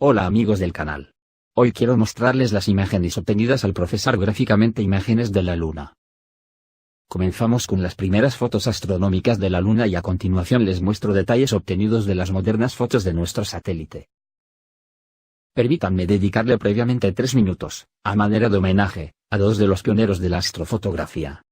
Hola amigos del canal. Hoy quiero mostrarles las imágenes obtenidas al procesar gráficamente imágenes de la Luna. Comenzamos con las primeras fotos astronómicas de la Luna y a continuación les muestro detalles obtenidos de las modernas fotos de nuestro satélite. Permítanme dedicarle previamente 3 minutos, a manera de homenaje, a dos de los pioneros de la astrofotografía.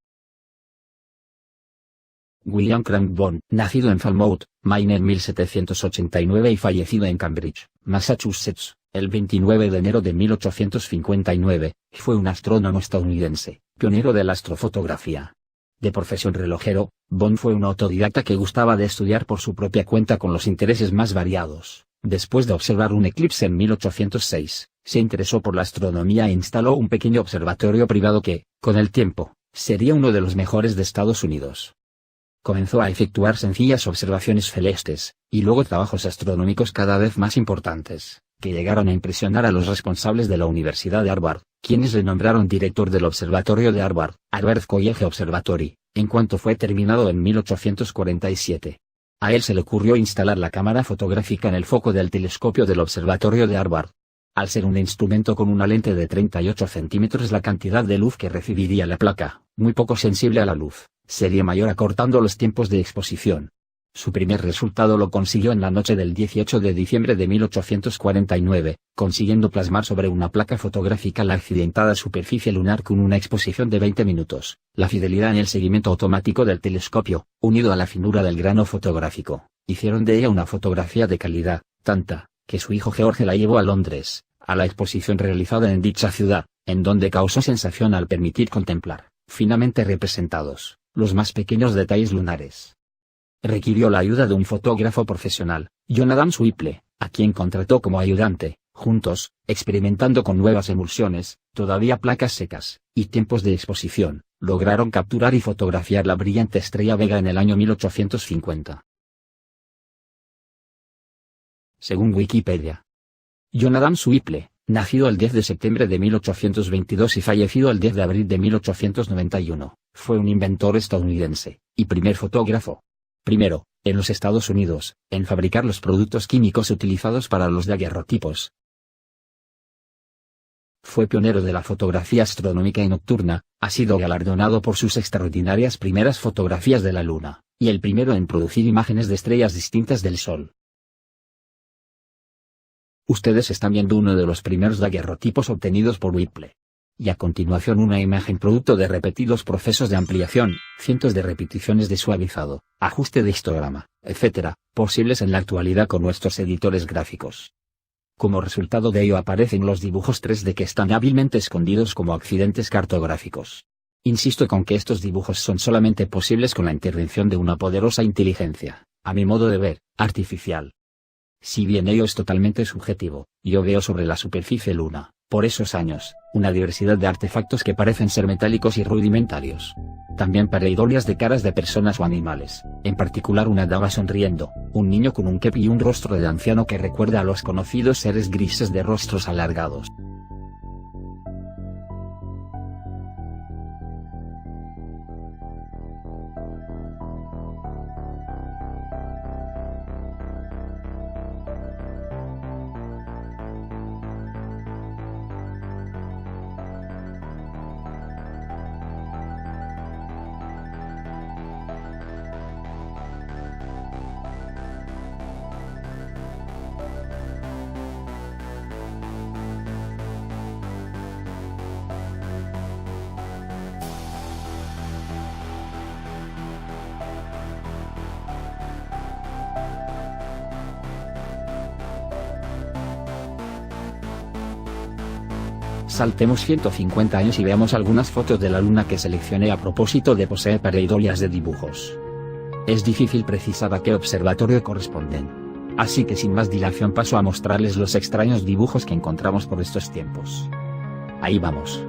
William Cranborne, nacido en Falmouth, Maine en 1789 y fallecido en Cambridge, Massachusetts, el 29 de enero de 1859, fue un astrónomo estadounidense, pionero de la astrofotografía. De profesión relojero, Bond fue un autodidacta que gustaba de estudiar por su propia cuenta con los intereses más variados. Después de observar un eclipse en 1806, se interesó por la astronomía e instaló un pequeño observatorio privado que, con el tiempo, sería uno de los mejores de Estados Unidos. Comenzó a efectuar sencillas observaciones celestes, y luego trabajos astronómicos cada vez más importantes, que llegaron a impresionar a los responsables de la Universidad de Harvard, quienes le nombraron director del observatorio de Harvard, Harvard College Observatory, en cuanto fue terminado en 1847. A él se le ocurrió instalar la cámara fotográfica en el foco del telescopio del observatorio de Harvard. Al ser un instrumento con una lente de 38 centímetros, la cantidad de luz que recibiría la placa, muy poco sensible a la luz, sería mayor, acortando los tiempos de exposición. Su primer resultado lo consiguió en la noche del 18 de diciembre de 1849, consiguiendo plasmar sobre una placa fotográfica la accidentada superficie lunar con una exposición de 20 minutos. La fidelidad en el seguimiento automático del telescopio, unido a la finura del grano fotográfico, hicieron de ella una fotografía de calidad, tanta, que su hijo George la llevó a Londres, a la exposición realizada en dicha ciudad, en donde causó sensación al permitir contemplar, finamente representados, los más pequeños detalles lunares. Requirió la ayuda de un fotógrafo profesional, John Adams Whipple, a quien contrató como ayudante. Juntos, experimentando con nuevas emulsiones, todavía placas secas, y tiempos de exposición, lograron capturar y fotografiar la brillante estrella Vega en el año 1850. Según Wikipedia, John Adams Whipple, nacido el 10 de septiembre de 1822 y fallecido el 10 de abril de 1891, fue un inventor estadounidense, y primer fotógrafo. Primero, en los Estados Unidos, en fabricar los productos químicos utilizados para los daguerrotipos. Fue pionero de la fotografía astronómica y nocturna, ha sido galardonado por sus extraordinarias primeras fotografías de la Luna, y el primero en producir imágenes de estrellas distintas del Sol. Ustedes están viendo uno de los primeros daguerrotipos obtenidos por Whipple. Y a continuación una imagen producto de repetidos procesos de ampliación, cientos de repeticiones de suavizado, ajuste de histograma, etc., posibles en la actualidad con nuestros editores gráficos. Como resultado de ello aparecen los dibujos 3D que están hábilmente escondidos como accidentes cartográficos. Insisto con que estos dibujos son solamente posibles con la intervención de una poderosa inteligencia, a mi modo de ver, artificial. Si bien ello es totalmente subjetivo, yo veo sobre la superficie luna, por esos años, una diversidad de artefactos que parecen ser metálicos y rudimentarios. También pareidolias de caras de personas o animales, en particular una dama sonriendo, un niño con un kepi y un rostro de anciano que recuerda a los conocidos seres grises de rostros alargados. Saltemos 150 años y veamos algunas fotos de la Luna que seleccioné a propósito de poseer pareidolias de dibujos. Es difícil precisar a qué observatorio corresponden. Así que sin más dilación paso a mostrarles los extraños dibujos que encontramos por estos tiempos. Ahí vamos.